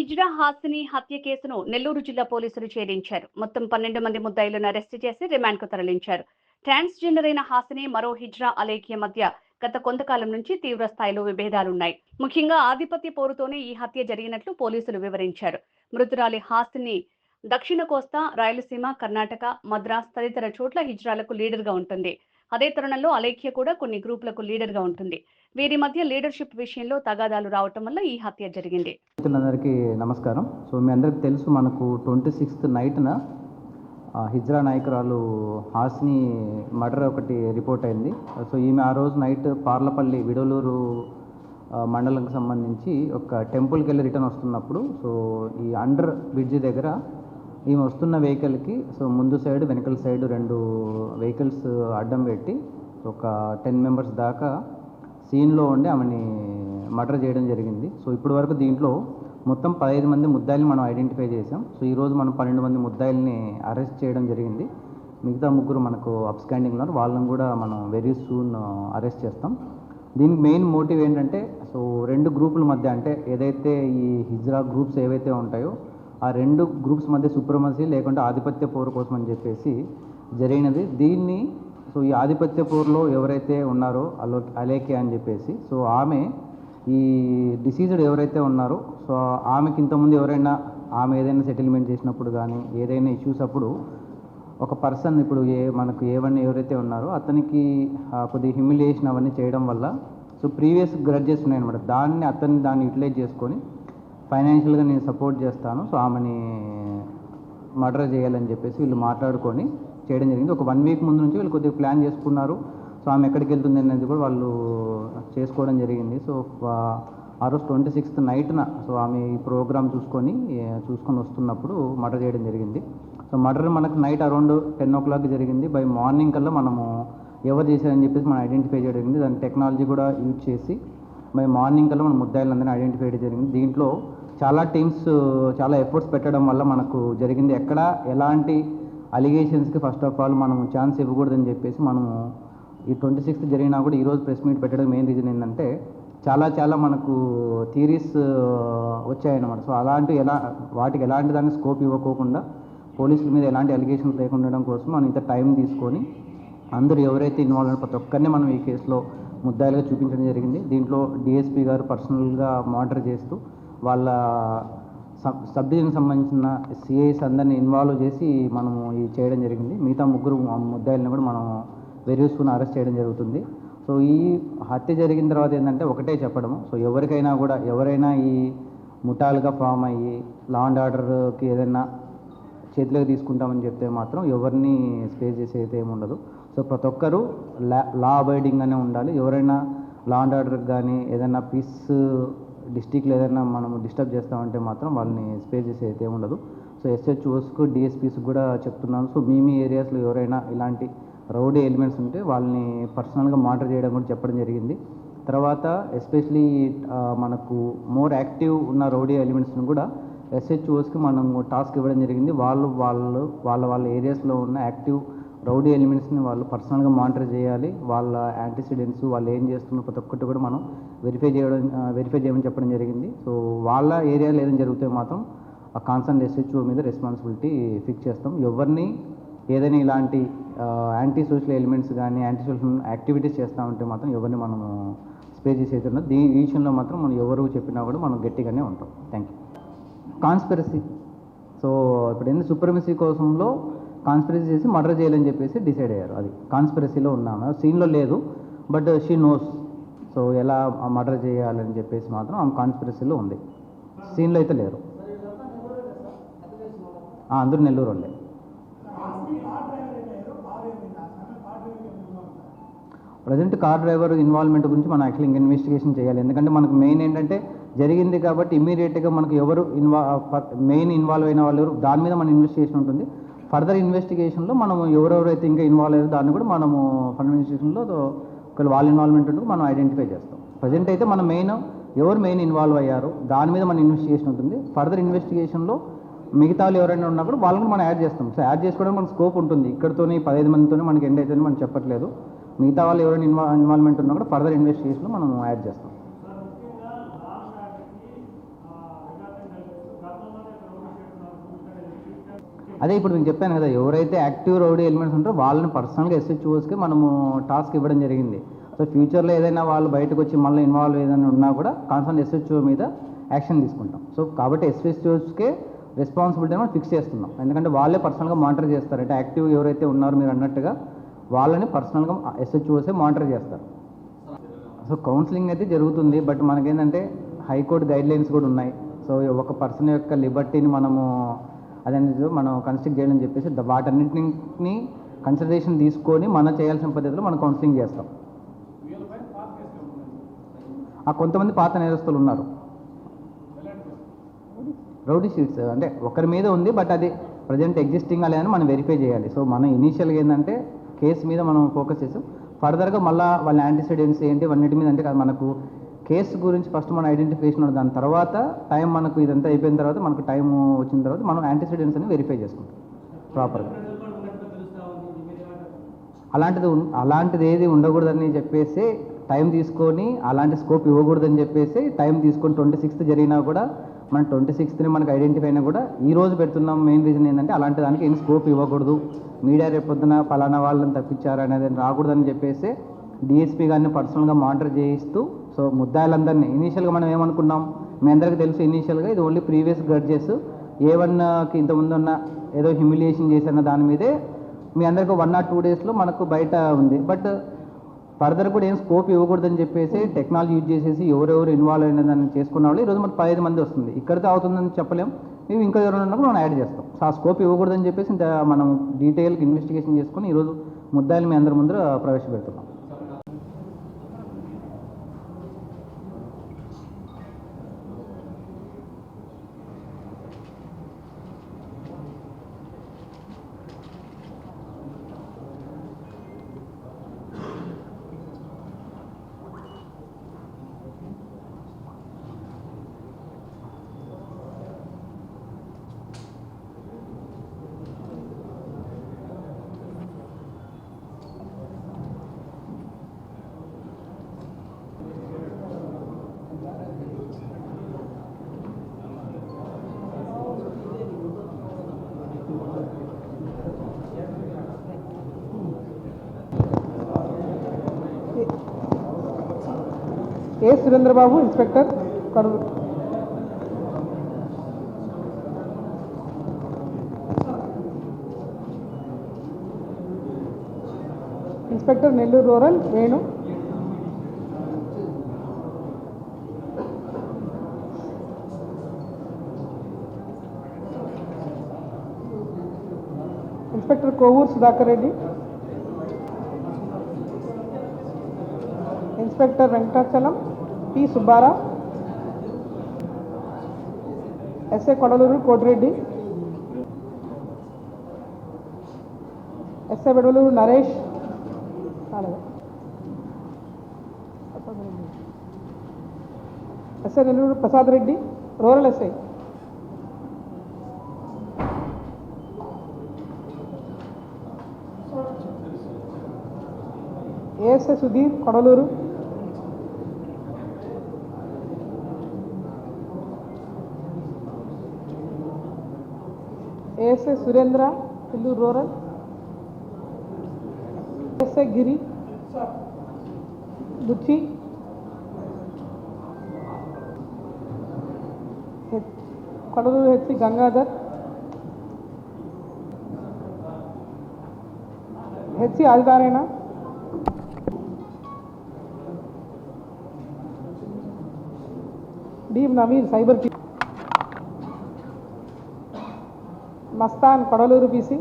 హిజ్రా హాసిని హత్య కేసును నెల్లూరు జిల్లా పోలీసులు ఛేదించారు. మొత్తం 12 మంది ముద్దాయిలను అరెస్టు చేసి రిమాండ్కు తరలించారు. ట్రాన్స్జెండర్ అయిన హాసిని మరో హిజ్రా అలేఖ్య మధ్య గత కొంతకాలం నుంచి తీవ్ర స్థాయిలో విభేదాలున్నాయి. ముఖ్యంగా ఆధిపత్య పోరుతోనే ఈ హత్య జరిగినట్లు పోలీసులు వివరించారు. మృతురాలి హాసిని దక్షిణ కోస్తా, రాయలసీమ, కర్ణాటక, మద్రాస్ తదితర చోట్ల హిజ్రాలకు లీడర్గా ఉంటుంది. అదే తరుణంలో అలేఖ్య కూడా కొన్ని గ్రూపులకు లీడర్గా ఉంటుంది. వీరి మధ్య లీడర్షిప్ విషయంలో తగాదాలు రావటం వల్ల ఈ హత్య జరిగింది. అందరికీ నమస్కారం. సో మీ అందరికి తెలుసు, మనకు 26th నైట్న హిజ్రా నాయకురాలు హాసిని మర్డర్ ఒకటి రిపోర్ట్ అయింది. సో ఈమె ఆ రోజు నైట్ పార్లపల్లి విడలూరు మండలంకి సంబంధించి ఒక టెంపుల్కి వెళ్ళి రిటర్న్ వస్తున్నప్పుడు సో ఈ అండర్ బ్రిడ్జి దగ్గర ఈమె వస్తున్న వెహికల్కి సో ముందు సైడ్ వెనకల సైడ్ 2 వెహికల్స్ అడ్డం పెట్టి ఒక 10 మెంబర్స్ దాకా సీన్లో ఉండి ఆమెని మర్డర్ చేయడం జరిగింది. సో ఇప్పటి వరకు దీంట్లో మొత్తం 15 మంది ముద్దాయిల్ని మనం ఐడెంటిఫై చేసాం. సో ఈరోజు మనం 12 మంది ముద్దాయిల్ని అరెస్ట్ చేయడం జరిగింది. మిగతా 3 మనకు అప్స్టాండింగ్ ఉన్నారు, వాళ్ళని కూడా మనం వెరీ సూన్ అరెస్ట్ చేస్తాం. దీనికి మెయిన్ మోటివ్ ఏంటంటే సో 2 గ్రూపుల మధ్య, అంటే ఏదైతే ఈ హిజ్రా గ్రూప్స్ ఏవైతే ఉంటాయో ఆ 2 గ్రూప్స్ మధ్య సుప్రమసీ లేకుంటే ఆధిపత్య పోరు కోసం అని చెప్పేసి జరిగినది. దీన్ని సో ఈ ఆధిపత్య పోరులో ఎవరైతే ఉన్నారో అలేఖ్య అని చెప్పేసి సో ఆమె ఈ డిసీజ్డ్ ఎవరైతే ఉన్నారో సో ఆమెకి ఇంతకుముందు ఎవరైనా ఆమె ఏదైనా సెటిల్మెంట్ చేసినప్పుడు కానీ ఏదైనా ఇష్యూస్ అప్పుడు ఒక పర్సన్ ఇప్పుడు మనకు ఏవన్నీ ఎవరైతే ఉన్నారో అతనికి కొద్దిగా హ్యూమిలియేషన్ అవన్నీ చేయడం వల్ల సో ప్రీవియస్ గ్రడ్జెస్ ఉన్నాయన్నమాట. దాన్ని యూటిలైజ్ చేసుకొని ఫైనాన్షియల్గా నేను సపోర్ట్ చేస్తాను, సో ఆమెని మర్డర్ చేయాలని చెప్పేసి వీళ్ళు మాట్లాడుకొని చేయడం జరిగింది. ఒక 1 వీక్ ముందు నుంచి వీళ్ళు కొద్దిగా ప్లాన్ చేసుకున్నారు. సో ఆమె ఎక్కడికి వెళ్తుంది అనేది కూడా వాళ్ళు చేసుకోవడం జరిగింది. సో ఆ రోజు 26th నైట్న సో ఆమె ఈ ప్రోగ్రామ్ చూసుకొని వస్తున్నప్పుడు మర్డర్ చేయడం జరిగింది. సో మర్డర్ మనకు నైట్ అరౌండ్ 10 o'clock జరిగింది. బై మార్నింగ్ కల్లా మనము ఎవరు చేశారని చెప్పేసి మనం ఐడెంటిఫై చేయడం జరిగింది. దాని టెక్నాలజీ కూడా యూజ్ చేసి బై మార్నింగ్ కల్లా మనం ముద్దాయిలందరినీ ఐడెంటిఫై చేయడం జరిగింది. దీంట్లో చాలా టీమ్స్ చాలా ఎఫర్ట్స్ పెట్టడం వల్ల మనకు జరిగింది. ఎక్కడ ఎలాంటి అలిగేషన్స్కి ఫస్ట్ ఆఫ్ ఆల్ మనం ఛాన్స్ ఇవ్వకూడదని చెప్పేసి మనము ఈ 26th జరిగినా కూడా ఈరోజు ప్రెస్ మీట్ పెట్టడం మెయిన్ రీజన్ ఏంటంటే చాలా మనకు థియరీస్ వచ్చాయన్నమాట. సో వాటికి ఎలాంటి దాన్ని స్కోప్ ఇవ్వకోకుండా పోలీసుల మీద ఎలాంటి అలిగేషన్స్ లేకుండా ఉండడం కోసం మనం ఇంత టైం తీసుకొని అందరూ ఎవరైతే ఇన్వాల్వ్ అయిన ప్రతి ఒక్కరిని మనం ఈ కేసులో ముద్దాయిలుగా చూపించడం జరిగింది. దీంట్లో డిఎస్పీ గారు పర్సనల్గా మానిటర్ చేస్తూ వాళ్ళ సబ్ డివిజన్కి సంబంధించిన సిఐస్ అందరినీ ఇన్వాల్వ్ చేసి మనము ఇది చేయడం జరిగింది. మిగతా 3 ముద్దాయిలను కూడా మనం వెరీ సూన్ అరెస్ట్ చేయడం జరుగుతుంది. సో ఈ హత్య జరిగిన తర్వాత ఏంటంటే ఒకటే చెప్పడము, సో ఎవరైనా ఈ ముఠాలుగా ఫామ్ అయ్యి లా అండ్ ఆర్డర్కి ఏదైనా చేతిలోకి తీసుకుంటామని చెప్తే మాత్రం ఎవరిని స్పేస్ చేసే అయితే ఏముండదు. సో ప్రతి ఒక్కరూ లా అబైడింగ్గానే ఉండాలి. ఎవరైనా లా అండ్ ఆర్డర్కి కానీ ఏదైనా పీస్ డిస్టిక్లో ఏదైనా మనము డిస్టర్బ్ చేస్తామంటే మాత్రం వాళ్ళని స్పేస్ చేసే అయితే ఉండదు. సో ఎస్హెచ్ఓస్కు డిఎస్పీస్ కూడా చెప్తున్నాను. సో మీ ఏరియాస్లో ఎవరైనా ఇలాంటి రౌడీ ఎలిమెంట్స్ ఉంటే వాళ్ళని పర్సనల్గా మానిటర్ చేయడం కూడా చెప్పడం జరిగింది. తర్వాత ఎస్పెషలీ మనకు మోర్ యాక్టివ్ ఉన్న రౌడీ ఎలిమెంట్స్ని కూడా ఎస్హెచ్ఓస్కి మనం టాస్క్ ఇవ్వడం జరిగింది. వాళ్ళ ఏరియాస్లో ఉన్న యాక్టివ్ రౌడీ ఎలిమెంట్స్ని వాళ్ళు పర్సనల్గా మానిటర్ చేయాలి. వాళ్ళ యాంటీసిడెంట్స్ వాళ్ళు ఏం చేస్తున్న ప్రతి ఒక్కటి కూడా మనం వెరిఫై చేయమని చెప్పడం జరిగింది. సో వాళ్ళ ఏరియాలో ఏదైనా జరిగితే మాత్రం ఆ కాన్సర్న్ ఎస్హెచ్ఓ మీద రెస్పాన్సిబిలిటీ ఫిక్స్ చేస్తాం. ఎవరిని ఏదైనా ఇలాంటి యాంటీ సోషల్ ఎలిమెంట్స్ కానీ యాంటీ సోషల్ యాక్టివిటీస్ చేస్తూ ఉంటే మాత్రం ఎవరిని మనము స్పేస్ చేసి అయితే ఉన్నది. ఈ విషయంలో మాత్రం మనం ఎవరు చెప్పినా కూడా మనం గట్టిగానే ఉంటాం. Thank you. కాన్స్పిరసీ, సో ఇప్పుడు ఏంటి సుప్రమసీ కోసంలో కాన్స్పిరసీ చేసి మర్డర్ చేయాలని చెప్పేసి డిసైడ్ అయ్యారు. అది కాన్స్పిరసీలో ఉన్నాము, సీన్లో లేదు, బట్ షీ నోస్ సో ఎలా మర్డర్ చేయాలని చెప్పేసి మాత్రం ఆమె కాన్స్పిరసీలో ఉంది. సీన్లో అయితే లేరు. అందరూ నెల్లూరు వాళ్ళే. ప్రజెంట్ కార్ డ్రైవర్ ఇన్వాల్వ్మెంట్ గురించి మనం యాక్చువల్లీ ఇన్వెస్టిగేషన్ చేయాలి. ఎందుకంటే మనకు మెయిన్ ఏంటంటే జరిగింది కాబట్టి ఇమ్మీడియట్గా మనకు ఎవరు మెయిన్ ఇన్వాల్వ్ అయిన వాళ్ళు దాని మీద మన ఇన్వెస్టిగేషన్ ఉంటుంది. ఫర్దర్ ఇన్వెస్టిగేషన్లో మనము ఎవరెవరైతే ఇంకా ఇన్వాల్వ్ అయ్యారో దాన్ని కూడా మనము ఫర్దర్ ఇన్వెస్టిగేషన్లో ఒకవేళ వాళ్ళ ఇన్వాల్వ్మెంట్ ఉంటే మనం ఐడెంటిఫై చేస్తాం. ప్రజెంట్ అయితే మనం ఎవరు మెయిన్ ఇన్వాల్వ్ అయ్యారో దాని మీద మన ఇన్వెస్టిగేషన్ ఉంటుంది. ఫర్దర్ ఇన్వెస్టిగేషన్లో మిగతా వాళ్ళు ఎవరైనా ఉన్నప్పుడు వాళ్ళని మనం యాడ్ చేస్తాం. సో యాడ్ చేసుకోవడానికి మనకు స్కోప్ ఉంటుంది. ఇక్కడితోనే 15 మందితోనే మనకి ఎండ్ అవుతుందని మనం చెప్పట్లేదు. మిగతా వాళ్ళు ఎవరైనా ఇన్వాల్వ్మెంట్ ఉన్నా కూడా ఫర్దర్ ఇన్వెస్టిగేషన్లో మనం యాడ్ చేస్తాం. అదే ఇప్పుడు మీకు చెప్పాను కదా, ఎవరైతే యాక్టివ్ రౌడీ ఎలిమెంట్స్ ఉంటారో వాళ్ళని పర్సనల్గా ఎస్హెచ్ఓస్కి మనము టాస్క్ ఇవ్వడం జరిగింది. సో ఫ్యూచర్లో ఏదైనా వాళ్ళు బయటకు వచ్చి మళ్ళీ ఇన్వాల్వ్ ఏదైనా ఉన్నా కూడా కన్సర్న్ ఎస్హెచ్ఓ మీద యాక్షన్ తీసుకుంటాం. సో కాబట్టి ఎస్హెచ్ఓస్కే రెస్పాన్సిబిలిటీ మనం ఫిక్స్ చేస్తున్నాం. ఎందుకంటే వాళ్ళే పర్సనల్గా మానిటర్ చేస్తారు. అంటే యాక్టివ్ ఎవరైతే ఉన్నారో మీరు అన్నట్టుగా వాళ్ళని పర్సనల్గా ఎస్హెచ్ఓసే మానిటర్ చేస్తారు. సో కౌన్సిలింగ్ అయితే జరుగుతుంది, బట్ మనకేంటంటే హైకోర్టు గైడ్లైన్స్ కూడా ఉన్నాయి. సో ఒక పర్సన్ యొక్క లిబర్టీని మనము అదనేది మనం కన్స్ట్రక్ట్ చేయాలని చెప్పేసి వాటన్నింటినీ కన్సిడరేషన్ తీసుకొని మనం చేయాల్సిన పద్ధతిలో మనం కౌన్సిలింగ్ చేస్తాం. కొంతమంది పాత నేరస్తులు ఉన్నారు. రౌడీ షీట్స్ అంటే ఒకరి మీద ఉంది, బట్ అది ప్రజెంట్ ఎగ్జిస్టింగ్ లేదని మనం వెరిఫై చేయాలి. సో మనం ఇనీషియల్గా ఏంటంటే కేసు మీద మనం ఫోకస్ చేసాం. ఫర్దర్గా మళ్ళీ వాళ్ళ యాంటీసిడెంట్స్ ఏంటి అన్నిటి మీద అంటే మనకు కేసు గురించి ఫస్ట్ మనం ఐడెంటిఫికేషన్ ఉంది. దాని తర్వాత టైం మనకు ఇదంతా అయిపోయిన తర్వాత మనకు టైం వచ్చిన తర్వాత మనం యాంటీసిడెంట్స్ అని వెరిఫై చేసుకుంటాం ప్రాపర్గా. అలాంటిది ఏది ఉండకూడదని చెప్పేసి టైం తీసుకొని, అలాంటి స్కోప్ ఇవ్వకూడదని చెప్పేసి టైం తీసుకొని 26th జరిగినా కూడా మనం 26th మనకు ఐడెంటిఫై అయినా కూడా ఈ రోజు పెడుతున్నాం. మెయిన్ రీజన్ ఏంటంటే అలాంటి దానికి ఏం స్కోప్ ఇవ్వకూడదు, మీడియా రేపొద్దున పలానా వాళ్ళని తప్పించారు అనేది రాకూడదని చెప్పేసి డిఎస్పీ గారిని పర్సనల్గా మానిటర్ చేయిస్తూ, సో ముద్దాయిలందరినీ ఇనీషియల్గా మనం ఏమనుకున్నాం, మీ అందరికీ తెలుసు ఇనీషియల్గా ఇది ఓన్లీ ప్రీవియస్ గ్రడ్జెస్, A1కి ఇంతకుముందు ఉన్న ఏదో హ్యూమిలియేషన్ చేసిన దాని మీదే మీ అందరికీ 1 or 2 daysలో మనకు బయట ఉంది. బట్ ఫర్దర్ కూడా ఏం స్కోప్ ఇవ్వకూడదని చెప్పేసి టెక్నాలజీ యూజ్ చేసేసి ఎవరెవరు ఇన్వాల్వ్ అయిన దాన్ని చేసుకున్న వాళ్ళు ఈరోజు మనకు 15 మంది వస్తుంది. ఇక్కడితో అవుతుందని చెప్పలేం, మేము ఇంకా ఎవరైనా ఉన్నప్పుడు మనం యాడ్ చేస్తాం. సో ఆ స్కోప్ ఇవ్వకూడదని చెప్పేసి ఇంత మనం డీటెయిల్గా ఇన్వెస్టిగేషన్ చేసుకుని ఈరోజు ముద్దాయిలు మీ అందరి ముందర ప్రవేశపెడుతున్నాం. A Surendrababu, inspector Kadur. Inspector Nellore rural Venu. Inspector Kovur Sudhakar Reddy. Inspector Venkatachalam P Subbarao. SI Kodalur Kotireddy. SI Bedavalur Naresh. SI Nellore Prasad Reddy rural SI. ASI Sudheer Kodalur. ASI Surendra Nellore rural. ASI Giri Buchi. Kodalur HC Gangadhar. HC Adinarayana. D Naveen cyber T. Mastan Kodalur PC.